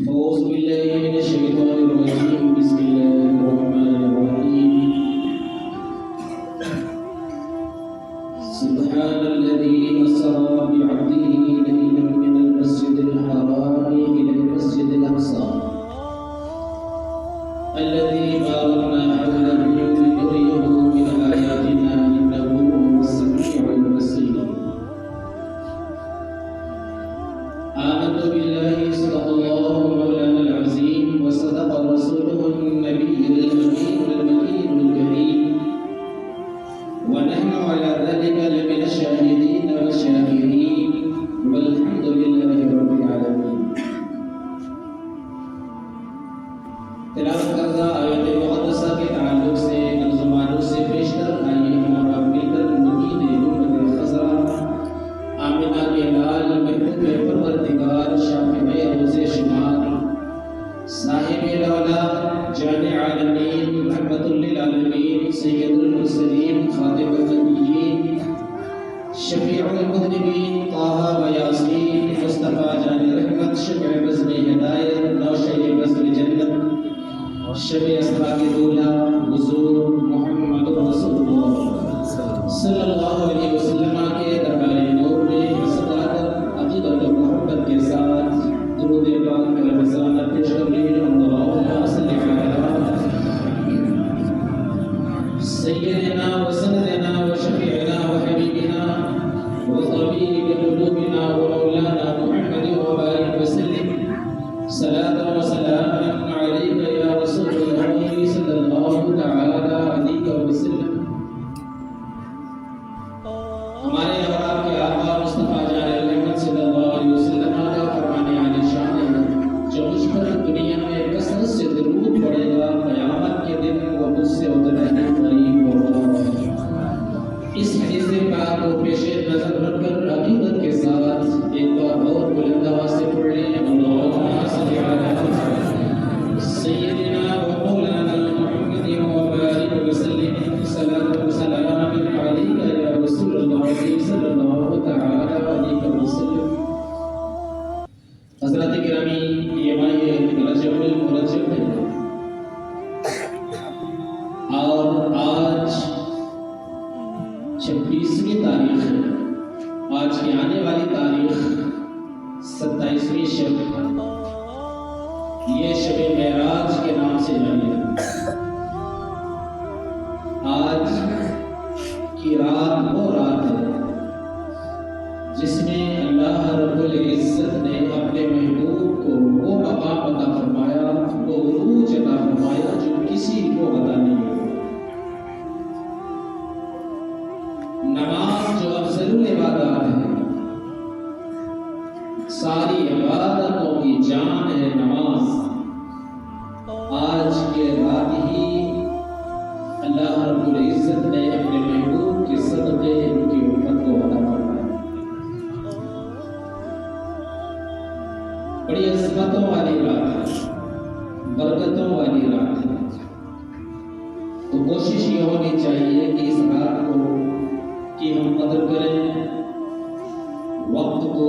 أعوذ بالله من الشيطان الرجيم بسم الله الرحمن الرحيم سبحان الذي أسرى بعبده ليلا من المسجد الحرام إلى المسجد الأقصى الذي باركنا حوله لنريه من آياتنا إنه هو السميع البصير آمنت بالله صدق الله مولانا العظيم وصدق رسوله النبي الأمين المكين الكريم ونحن على ذلك لمن الشاهدين والشاكرين والحمد لله رب العالمين. تلاوت کردہ آیت مقدسہ کے تعلق سے الزمانوں سے پیشتر آئیے ہمارا مل کر مکین امت خزرہ آمنہ کے لال محبوب پروردگار شافع روز شمار صاحب الاولاد جان عالمین رحمت للعالمین سید المرسلین خاتم النبیین شفیع المذنبین طه و یاسین مصطفیٰ جان رحمت شفع بزم ہدایت نوشہ بزم جنت شب اسرا کے دولہ حضور محمد رسول اللہ صلی اللہ علیہ وسلم کے دربار نور میں صداقت عقیدت و محبت کے ساتھ درود پاک میں رمضان پیش کریں اللہم صلی علی سیدنا و سندنا و شفیعنا و حبیبنا و طبیب قلوبنا و مولانا محمد و بارک وسلم صلاة و سلام علیک یا رسول اللہ صلی اللہ تعالی علیہ وسلم. ہمارے اور آپ کے آقا مصطفیٰ جان رحمت صلی اللہ علیہ وسلم کا فرمان عالی شان ہے جو مجھ پر دنیا میں کثرت سے درود پڑے گا قیامت کے دن وہ مجھ سے اتنا ہی قریب ہوگا. اس حدیث پاک کو پیش نظر رکھ کر عقیدت کے ساتھ ایک بار اور بلند آواز سے پڑھ لیں اللہم صلی علی سیدنا و مولانا محمد و بارک وسلم صلاۃ و سلام علیک یا رسول اللہ صلی اللہ تعالی علیہ وسلم. حضرات گرامی یہ ماہ رجب المرجب ہے اور آج 26ویں تاریخ ہے. آج کی آنے والی تاریخ 27ویں شب یہ شب معراج کے نام سے جانی ہے. آج کی رات وہ رات ہے جس میں اللہ رب العزت نے اپنے محبوب کو وہ مقام عطا فرمایا وہ عروج عطا فرمایا جو کسی کو عطا نہیں ہوا. نماز جو افضل العبادات ہے ساری عبادتوں کی جان ہے نماز. آج کے رات ہی اللہ رب العزت نے اپنے محبوب کے صدقے ان کی امت کو عطا فرمایا. بڑی عظمتوں والی رات ہے برکتوں والی رات ہے. تو کوشش یہ ہونی چاہیے کہ اس رات کو کہ ہم قدر کریں وقت کو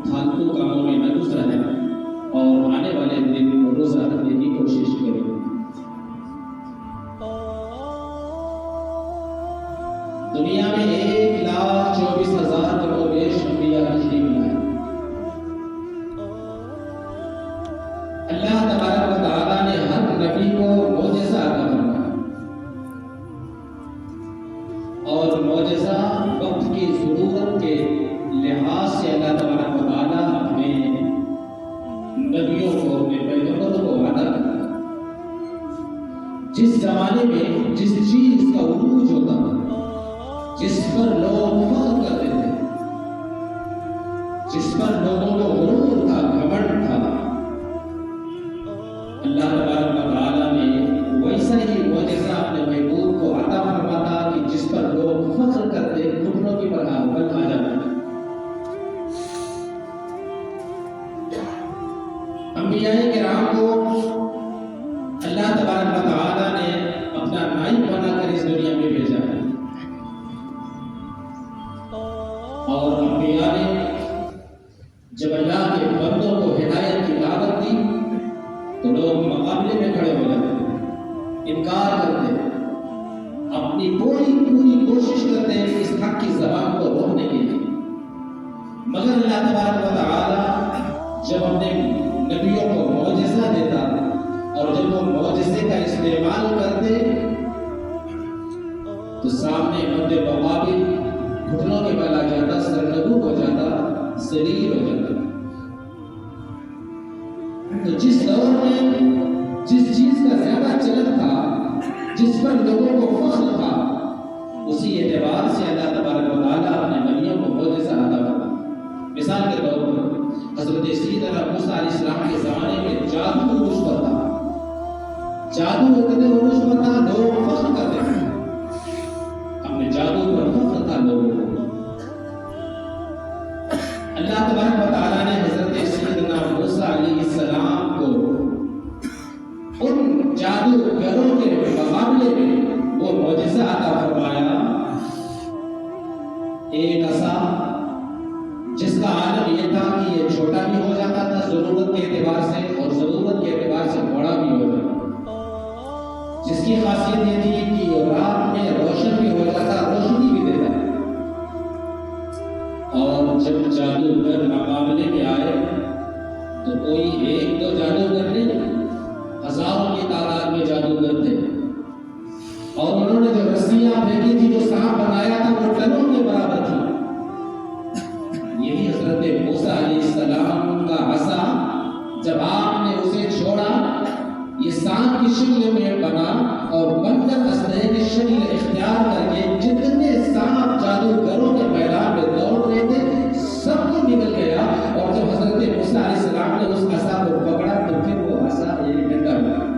فالتو کاموں میں نہ گزاریں اور آنے والے دن روزہ رکھنے کی کوشش کریں. دنیا میں 1,24,000 کم و بیش انبیاء تشریف لائے. اللہ تبارک و تعالیٰ نے ہر نبی کو معجزہ عطا فرمایا اور معجزہ وقت کی ضرورت کے لحاظ سے اللہ تبارک و تعالیٰ اپنے نبیوں کو اپنے پیغمبروں کو عطا کرتا. جس زمانے میں جس چیز کا عروج ہوتا تھا جس پر لوگ فخر کرتے تھے جس پر لوگوں کو غرور تھا گھمنڈ تھا اللہ تبارک و تعالیٰ نے ویسا ہی معجزہ اپنے محبوب کو عطا فرماتا کہ جس پر لوگ فخر کرتے گھٹنوں کی برابر آ جاتے. انبیاء کرام کو اللہ تبارک و تعالیٰ نے اپنا نائب بنا کر اس دنیا میں بھیجا ہے اور انبیاء نے جب اللہ کے بندوں کو ہدایت کی دعوت دی انکار کرتے ہیں، اپنی پوری کوشش کرتے ہیں اس حق کی زبان کو روکنے کے لیے، مگر اللہ تبارک و تعالی جب اپنے نبیوں کو معجزہ دیتا اور جب وہ معجزے کا استعمال کرتے تو سامنے مد مقابل گھٹنوں کے بل آ جاتا، سرنگو ہو جاتا، ذلیل ہو جاتا۔ تو جس دور میں جس چیز کا زیادہ چلن تھا، جس پر لوگوں کو فخر تھا، اسی اعتبار سے اللہ تبارک و تعالیٰ اپنے نبیوں کو معجزہ عطا فرماتا۔ مثال کے طور پر حضرت سیدنا موسیٰ علیہ السلام کے زمانے میں جادو عروج پر تھا، جادو اتنے عروج پر تھا، لوگ فخر کرتے تھے، اپنے جادو پر فخر تھا لوگوں کو۔ اللہ تبارک و تعالیٰ نے حضرت سیدنا موسیٰ علیہ السلام کو ان جادوگروں کے مقابلے میں وہ معجزہ عطا فرمایا، ایک عصا جس کا عالم یہ تھا کہ یہ چھوٹا بھی ہو جاتا تھا ضرورت کے اعتبار سے اور ضرورت کے اعتبار سے بڑا بھی ہو جاتا، جس کی خاصیت یہ تھی کہ رات میں روشن بھی ہو جاتا، روشنی بھی دیتا۔ اور جب جادوگر مقابلے میں آئے تو کوئی ایک دو جادوگر نہیں، ہزاروں کی تعداد میں جادوگر تھے، اور انہوں نے جو رسیاں پھینکی تھی، جو سانپ بنایا تھا، وہ ٹنوں کے برابر تھی۔ یہی حضرت موسیٰ علیہ السلام کا عصا جب آپ نے اسے چھوڑا، یہ سانپ کی شکل میں بنا اور بن کر اسلحے کی شکل اختیار کر کے جتنے سانپ جادوگروں کے میدان میں دوڑ رہے تھے سب کو نکل گیا، اور جب حضرت موسیٰ علیہ السلام نے اس عصا کو پکڑا تو پھر وہ عصا ایک ڈنڈا بنا۔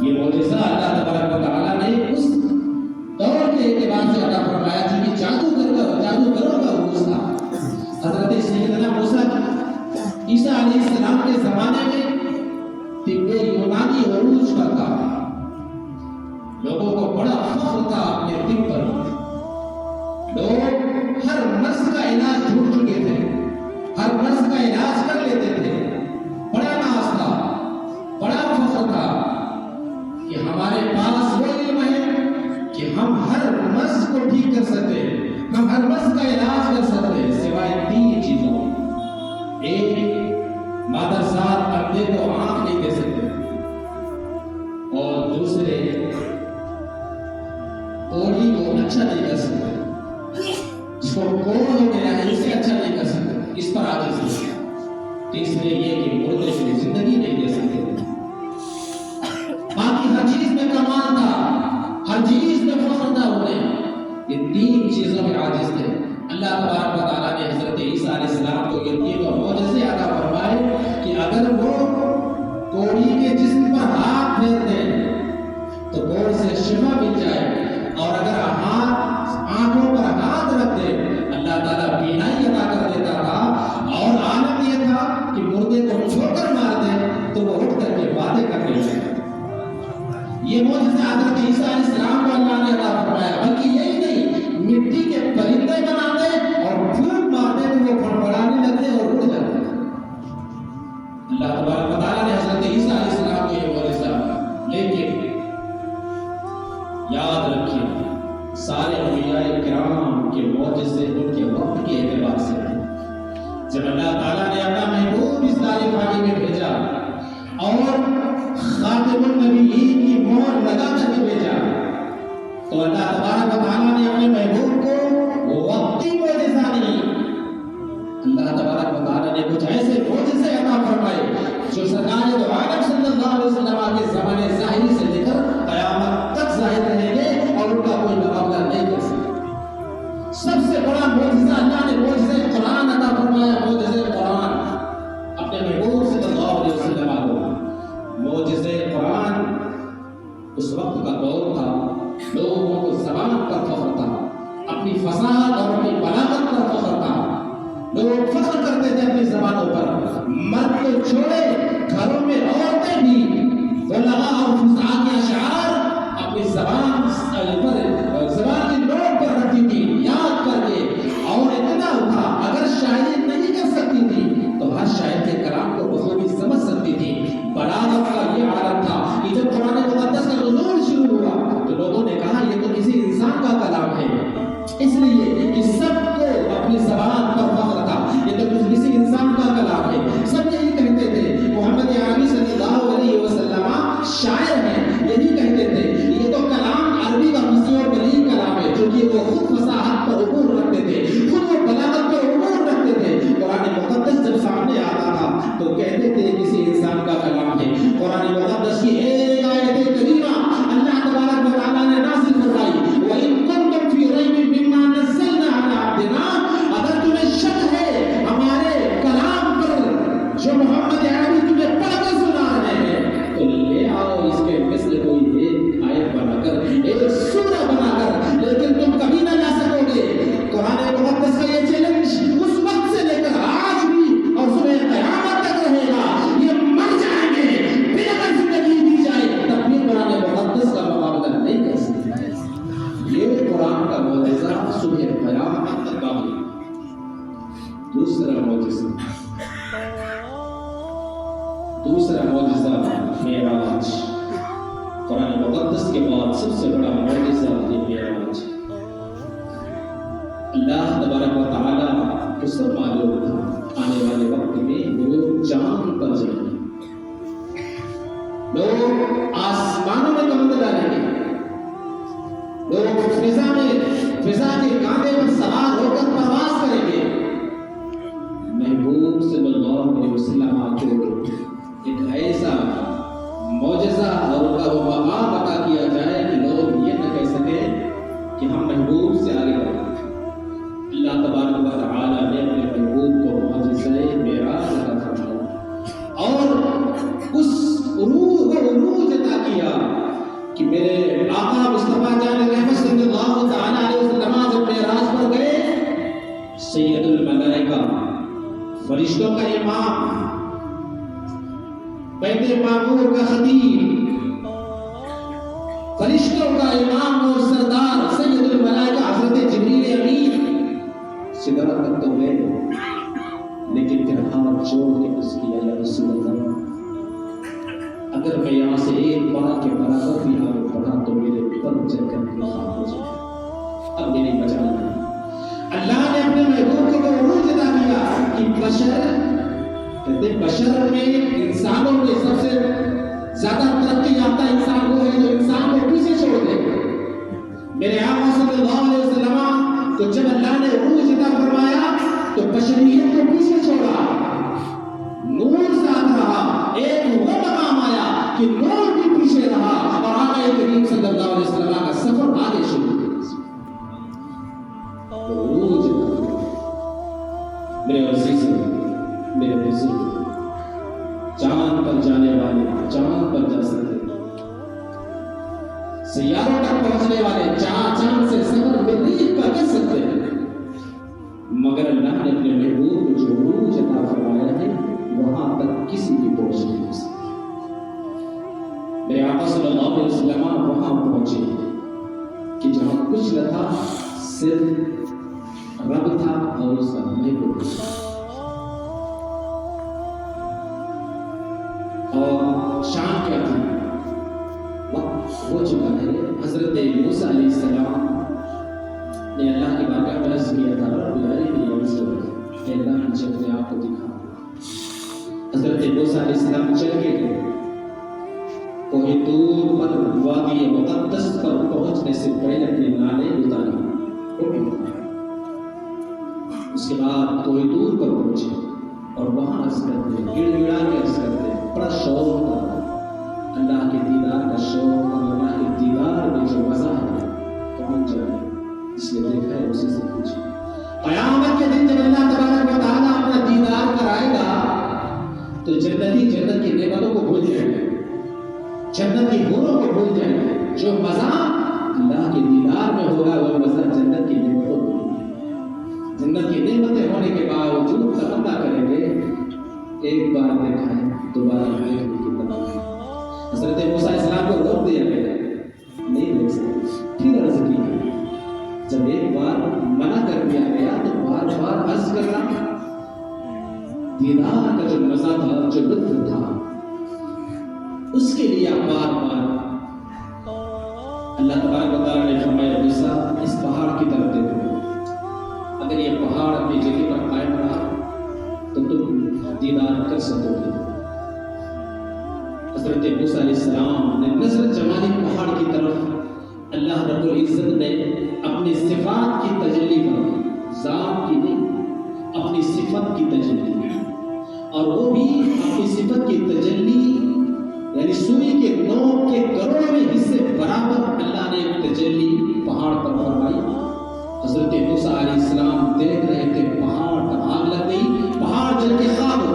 یہ معجزہ اللہ تبارک و تعالیٰ نے اس دور کے اعتبار سے عطا فرمایا چونکہ جادوگروں کا عروج تھا۔ حضرت سیدنا موسیٰ عیسیٰ علیہ السلام کے زمانے میں طب یونانی عروج پر تھا، لوگوں کو بڑا فخر تھا اپنے طب پر، لوگ ہر مرض کا علاج ڈھونڈ چکے تھے، ہر مرض کا علاج کر لیتے تھے، بڑا ناز تھا، بڑا فخر تھا کہ ہمارے پاس وہ علم ہے کہ ہم ہر مرض کو ٹھیک کر سکتے، ہم ہر مرض کا علاج کر سکتے، سوائے تین چیزوں، ایک مادر ذات اندھے کو آنکھ نہیں دے سکتے، اور دوسرے کوڑی کو اچھا نہیں کر سکتے، جس کو کوڑ ہو گیا ہے اسے اچھا نہیں کر سکتے، اس پر عاجز ہے، تیسرے یہ کہ مردے کو زندگی نہیں دے سکتے۔ باقی ہر چیز میں کمال تھا، ہر چیز میں فخر تھا، انہیں یہ تین چیزوں میں عاجز تھے۔ اللہ تبارک و تعالیٰ نے حضرت عیسیٰ علیہ السلام کو یہ تینوں معجزے عطا فرمائے کہ اگر وہ کوڑی کے جسم پر ہاتھ پھیر دیں تو کوڑ سے شفا مل جائے، اور اگر آنکھوں پر ہاتھ رکھ دیں اللہ تعالیٰ بینائی عطا کر دیتا تھا، اور عالم یہ تھا کہ مردے کو ٹھوکر مار دیں تو وہ اٹھ کر کے باتیں کرنے لگے۔ یہ معجزہ حضرت عیسیٰ علیہ السلام کو اللہ نے عطا فرمایا، بلکہ یہی نہیں، مٹی کے پرندے بنا دے اور پھونک مار دے تو وہ پھڑپڑانے لگتے اور اڑ جاتے۔ اللہ تبارک و تعالیٰ نے حضرت عیسیٰ علیہ السلام کو یہ معجزہ، لیکن یاد رکھیے سارے انبیاء کرام کے معجزے ان کے وقت کے اعتبار سے ہیں۔ جب اللہ تعالیٰ نے اپنا محبوب اس دار فانی میں بھیجا اور خاتم النبیین کی مہر لگا کر کے بھیجا تو اللہ تبارک و تعالیٰ نے اپنے محبوب کو وقتی معجزہ نہیں، اللہ تبارک و تعالیٰ نے کچھ ایسے معجزے عطا فرمائے جو سرکار دو عالم صلی اللہ علیہ وسلم کے زمانے ظاہری سے لے کر قیامت تک ظاہر رہیں گے اور ان کا کوئی مقابلہ نہیں کر سکتا۔ سب سے بڑا معجزہ اللہ نے معجزہ قرآن عطا فرمایا، معجزہ قرآن اپنے محبوب صلی اللہ علیہ وسلم کو۔ معجزہ قرآن اس وقت کا دور تھا، لوگوں کو زبان پر فخر تھا، اپنی فصاحت اور اپنی بلاغت پر فخر تھا، لوگ فخر کرتے تھے اپنی زبانوں پر، مرد کو چھوڑے گھروں میں عورتیں بھی بلاغت اور فصاحت کے اشعار اپنی زبان کی نوٹ پر رکھتی تھی یاد کر کے، اور اتنا تھا اگر شاعری نہیں کر سکتی تھی تو ہر شاعر کے کلام کو بخوبی سمجھ سکتی تھی۔ بلاغت کا یہ عالم تھا کہ جب قرآن محمد عربی تمہیں پڑھ کر سنا رہے ہیں تو لے آؤ اس کے مثل کوئی ایک آیت بنا کر، ایک سورہ بنا کر، لیکن تم کبھی نہ لا سکو گے۔ قرآن مقدس کا یہ چیلنج اس وقت سے لے کر آج بھی اور صبح قیامت تک رہے گا۔ یہ مر جائیں گے، پھر اگر زندگی دی جائے تب بھی قرآن مقدس کا مقابلہ نہیں کر سکتے۔ یہ قرآن کا معجزہ صبح قیامت تک باقی۔ دوسرا معجزہ معراج۔ قرآن مقدس کے بعد سب سے بڑا معجزہ یہ معراج۔ اللہ تبارک و تعالیٰ کو سب معلوم تھا آنے والے وقت میں لوگ چاند پر جائیں گے، لوگ آسمانوں میں قدم ڈالیں گے، لوگ فضا کے کانٹے پر سوار ہو کر پرواز کریں گے۔ محبوب صلی اللہ علیہ وسلم کو ایک ایسا معجزہ اور ان کا وہ مقام عطا کیا جائے کہ لوگ یہ نہ کہہ سکیں کہ ہم محبوب سے آگے بڑھے۔ اللہ تبارک و تعالیٰ نے اپنے محبوب کو معجزہ معراج عطا فرمایا اور اس عروج عطا کیا کہ میرے آقا مصطفیٰ جان رحمت صلی اللہ تعالیٰ علیہ وسلم جب معراج پر گئے، سید الملائکہ، فرشتوں کا امام، بیت معمور کا خطیب، فرشتوں کا امام اور سردار سید الملائکہ حضرت جبریل امین سدرۃ تک تو گئے، لیکن پھر ہاتھ جوڑ کے عرض کیا یا رسول اللہ، اگر میں یہاں سے ایک بار کے برابر بھی آگے پڑھا تو میرے پر چل کر کے خاک ہو جائے، اب میری بچانا ہے۔ اللہ نے اپنے محبوب کو عروج عطا کیا کہ بشر میں انسانوں میں سب سے زیادہ ترقی یافتہ انسان وہ ہے جو انسان کو پیچھے چھوڑ دے۔ میرے آقا صلی اللہ علیہ وسلم تو جب اللہ نے عروج عطا فرمایا تو بشریت کو پیچھے چھوڑا، نور ساتھ رہا، ایک وہ مقام آیا کہ نور بھی پیچھے رہا اور آقا کریم صلی اللہ علیہ وسلم کا سفر آگے شروع ہوا۔ عروج میرے عزیز، میرے بزرگ، چاند پر جانے والے چاند پر جا سکتے، سیاروں تک پہنچنے والے چاند سے سفر مریخ پر کر سکتے ہیں، مگر اللہ نے اپنے محبوب کو جو عروج عطا فرمایا ہے وہاں تک کسی بھی پہنچ نہیں ہو سکتا۔ میرے آقا صلی اللہ علیہ وسلم وہاں پہنچے کہ جہاں کچھ نہ تھا، صرف رب تھا اور اس کا محبوب تھا۔ اور شان کیا تھی؟ وقت ہو چکا ہے۔ حضرت موسیٰ علیہ السلام نے اللہ کی بارگاہ میں عرض کیا تھا، رب ارنی انظر الیک، مجھے اپنے آپ کو دکھا۔ حضرت موسیٰ علیہ السلام چل کے گئے، کوہ طور پر وادی مقدس پر پہنچنے سے پہلے اپنے نالے اتاری، اس کے بعد کوہ طور پر پہنچے اور وہاں عرض کرتے، گڑ گڑا کے عرض کرتے، بڑا شوق تھا اللہ کے دیدار کا شوق، اور اللہ کے دیدار میں جو مزہ ہے کون جانے، اس نے دیکھا ہے اسی سے پوچھے۔ قیامت کے دن جب اللہ تبارک و تعالیٰ اپنا دیدار کرائے گا تو جنتی جنت کی نعمتوں کو بھول جائیں گے، جنت کی حوروں کو بھول جائیں گے۔ جو مزہ اللہ کے دیدار میں ہوگا وہ مزہ جنت کی نعمتوں کو، جنت کی نعمتیں ہونے کے باوجود تمنا کریں گے ایک بار دیکھا ہے دوبارہ دیکھنے کی تمنا۔ حضرت موسیٰ علیہ السلام کو روک دیا گیا، نہیں دیکھ سکتے، پھر عرض کی، جب ایک بار منع کر دیا گیا تو بار بار عرض کرنا، دیدار کا جو مزہ تھا، جو لطف تھا، اس کے لیے بار بار اللہ تبارک و تعالیٰ نے فرمایا، موسیٰ اس پہاڑ کی طرف دیکھو، اگر یہ پہاڑ اپنی جگہ پر قائم رہا تو تم دیدار کر سکو گے۔ حضرت موسیٰ علیہ السلام نے نظر جمالی پہاڑ کی طرف، اللہ رب العزت نے اپنی صفات کی تجلی فرمائی، ذات کی نہیں، اپنی صفت کی تجلی، اور وہ بھی اپنی صفت کی تجلی یعنی سوئی کے نوک کے کروڑویں حصے برابر اللہ نے ایک تجلی پہاڑ پر فرمائی۔ حضرت موسیٰ علیہ السلام دیکھ رہے تھے، پہاڑ پر آگ لگ گئی، پہاڑ جل کے خاک ہو،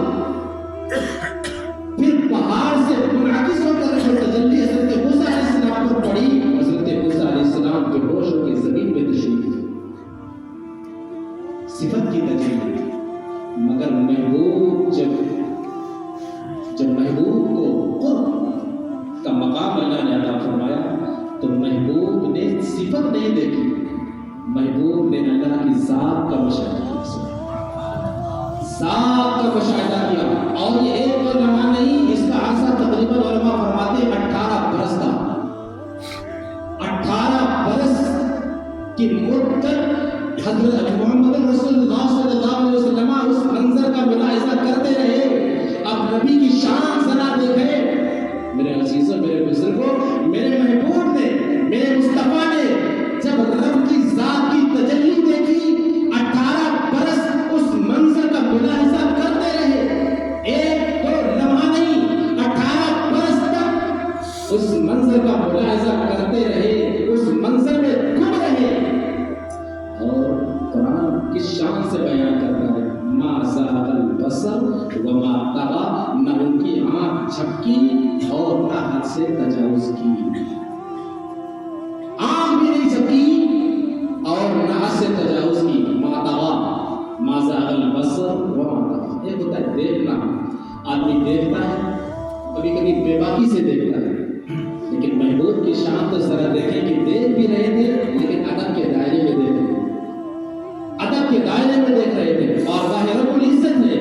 جب محبوب کو قرب کا مقام اللہ نے عطا فرمایا تو محبوب نے صفت نہیں دیکھی، محبوب نے اللہ کی ذات کا مشاہدہ کیا، ذات کا مشاہدہ کیا۔ اور یہ ایک اور لمحہ نہیں، اس کا عرصہ تقریباً علماء فرماتے ہیں 18 برس تھا۔ 18 برس کی مدت حضرت محمد رسول اللہ صلی اللہ علیہ وسلم اس منظر کا ملاحظہ کرتے رہے۔ اب نبی کی شان ذرا دیکھیں میرے عزیزوں، میرے بزرگوں، میرے محبوب نے، میرے مصطفیٰ نے جب رب کی ذات کی تجلی دیکھی، 18 برس اس منظر کا ملاحظہ کرتے رہے، ایک دو لمحہ نہیں، 18 برس تک اس منظر کا ملاحظہ کرتے رہے، اس منظر میں گم رہے۔ اور قرآن کس شان سے بیان کرتا ہے، ما زاغ البصر وما طغى، نہ ان کی آنکھ جھپکی اور نہ حد سے تجاوز کی، آنکھ بھی نہیں جھپکی اور نہ حد سے تجاوز کی۔ ما طغى، ما زاغ البصر وما طغى، یہ ہوتا ہے دیکھنا۔ آدمی دیکھتا ہے، کبھی کبھی بے باکی سے دیکھتا ہے، لیکن محبوب کی شان تو ذرا دیکھیں کہ دیکھ بھی رہے تھے لیکن ادب کے دائرے میں دیکھ رہے تھے، ادب کے دائرے میں دیکھ رہے تھے، اور ظاہر رب العزت نے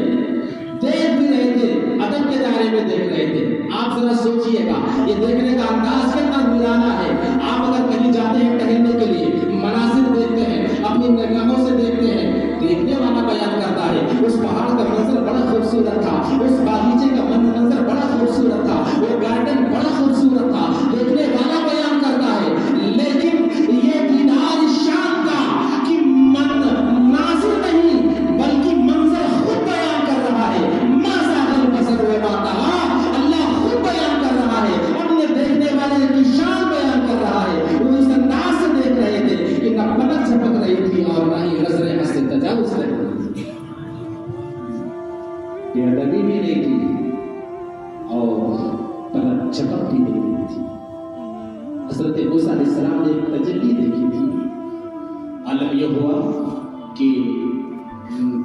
دیکھ بھی رہے تھے، ادب کے دائرے میں دیکھ رہے تھے۔ آپ ذرا سوچئے گا یہ دیکھنے کا انداز کتنا نورانہ ہے۔ آپ اگر کہیں جاتے ہیں ٹہلنے کے لیے، مناظر دیکھتے ہیں، اپنی نگاہوں سے دیکھتے ہیں، دیکھنے والا بیان کرتا ہے اس پہاڑ کا منظر بڑا خوبصورت تھا، اس باغیچے کا منظر بڑا خوبصورت تھا، وہ گارڈن بڑا خوبصورت تھا، دیکھنے والا بیان کرتا ہے۔ لیکن یہ دیدار شان کا کہ مناظر نہیں بلکہ منظر خود بیان کر رہا ہے، ما زاغ البصر وما طغى، اللہ خود بیان کر رہا ہے، اپنے دیکھنے والے کی شان بیان کر رہا ہے۔ وہ اس انداز سے دیکھ رہے تھے کہ نہ پلک جھپک رہی تھی اور نہ ہی نظریں حد سے تجاوز کر رہی تھی، یہ ادبی بھی نہیں تھی اور پلک جھپک بھی نہیں تھی۔ حضرت موسیٰ علیہ السلام نے ایک تجلی دیکھی تھی۔ عالم یہ ہوا کہ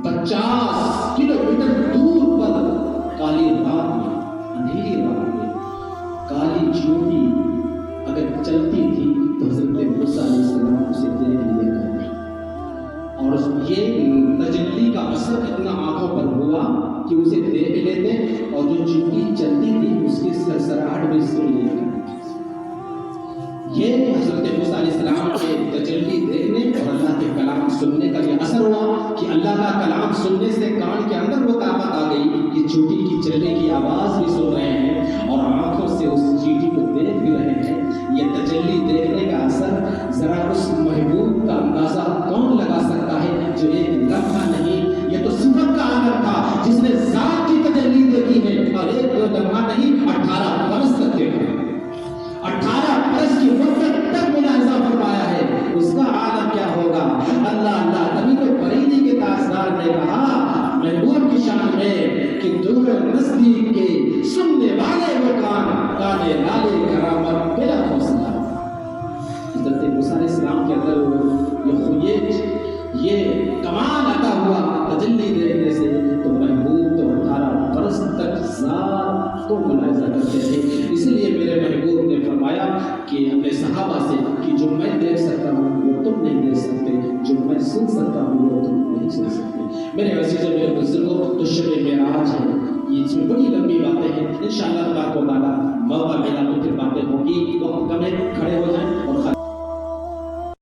50 کلومیٹر دور پر کالی رات میں، اندھیری رات میں کالی چیونٹی اگر چلتی تھی تو حضرت موسیٰ علیہ السلام اسے دیکھ لیا کرتے، اور یہ تجلی کا اثر اتنا آنکھوں پر ہوا کہ اسے دیکھ لیتے اور جو چیونٹی چلتی تھی اس کی سرسراہٹ بھی سن لیا کرتے۔ یہ حضرت موسیٰ علیہ السلام کے تجلی دیکھنے اور اللہ کے کلام سننے کا یہ اثر ہوا کہ اللہ کا کلام سننے سے کان کے اندر وہ طاقت آ گئی کہ چیونٹی کی چلنے کی آواز بھی سن رہے ہیں اور آنکھوں سے اس چیونٹی کو دیکھ بھی رہے ہیں۔ یہ تجلی دیکھنے کا اثر ذرا اس محبوب کا اندازہ کون لگا سکتا ہے جو ایک لمحہ نہیں، یہ تو صفت کا عالم تھا جس نے ذات کی تجلی دیکھی ہے، اور ایک دو لمحہ نہیں 18 برس تک دیکھا، 18 برس کی مدت تک ملاحظہ فرمایا ہے۔ اس کا عالم کیا ہوگا؟ اللہ نبی کو بریلی کے تاجدار نے کہا محبوب کی شان میں کہ دور نزدیک کے سننے والے وہ کانے لالے کرامت بلا حوصلہ۔ حضرت موسیٰ علیہ السلام کے اندر یہ کمال عطا ہوا تجلی دیکھنے سے، تو محبوب تو 18 برس تک ذات کو ملاحظہ کرتے تھے۔ اس لیے میرے محبوب نے فرمایا کہ اپنے صحابہ سے کہ جو میں دیکھ سکتا ہوں وہ تم نہیں دیکھ سکتے، جو میں سن سکتا ہوں وہ تم نہیں سن سکتے۔ میرے عزیزوں، میرے بزرگوں، تو شب معراج ہے، یہ اس میں بڑی لمبی باتیں ہیں، انشاءاللہ تبارک و تعالیٰ